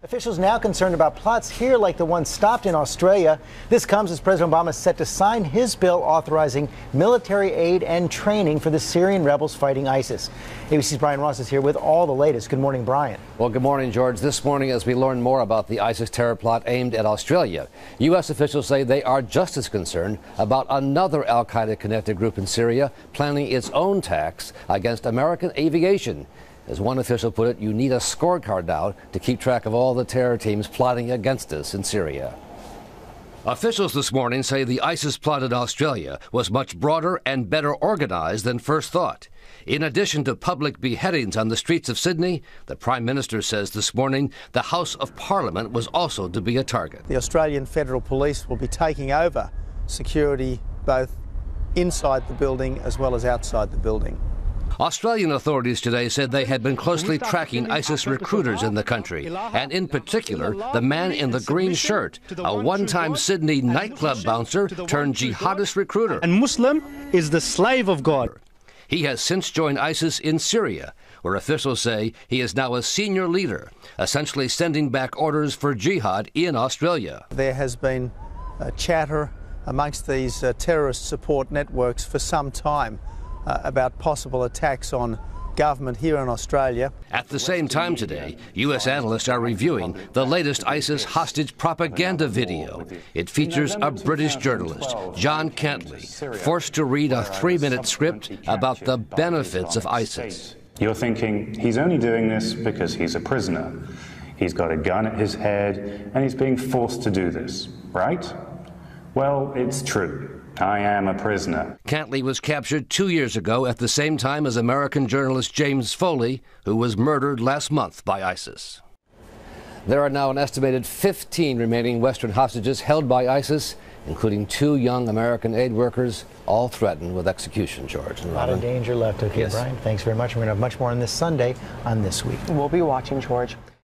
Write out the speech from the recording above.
Officials now concerned about plots here like the one stopped in Australia. This comes as President Obama is set to sign his bill authorizing military aid and training for the Syrian rebels fighting ISIS. ABC's Brian Ross is here with all the latest. Good morning, Brian. Well, good morning, George. This morning, as we learn more about the ISIS terror plot aimed at Australia, U.S. officials say they are just as concerned about another al-Qaeda-connected group in Syria planning its own attacks against American aviation. As one official put it, you need a scorecard now to keep track of all the terror teams plotting against us in Syria. Officials this morning say the ISIS plot in Australia was much broader and better organized than first thought. In addition to public beheadings on the streets of Sydney, the Prime Minister says this morning the House of Parliament was also to be a target. The Australian Federal Police will be taking over security both inside the building as well as outside the building. Australian authorities today said they had been closely tracking ISIS recruiters in the country, and in particular, the man in the green shirt, a one-time Sydney nightclub bouncer turned jihadist recruiter. And Muslim is the slave of God. He has since joined ISIS in Syria, where officials say he is now a senior leader, essentially sending back orders for jihad in Australia. There has been chatter amongst these terrorist support networks for some time about possible attacks on government here in Australia. At the same time today, U.S. analysts are reviewing the latest ISIS hostage propaganda video. It features a British journalist, John Cantlie, forced to read a 3-minute script about the benefits of ISIS. You're thinking he's only doing this because he's a prisoner. He's got a gun at his head and he's being forced to do this, right? Well, it's true. I am a prisoner. Cantlie was captured 2 years ago at the same time as American journalist James Foley, who was murdered last month by ISIS. There are now an estimated 15 remaining Western hostages held by ISIS, including 2 young American aid workers, all threatened with execution, George. A lot of danger left. Okay, yes. Brian, thanks very much. We're going to have much more on this Sunday on This Week. We'll be watching, George.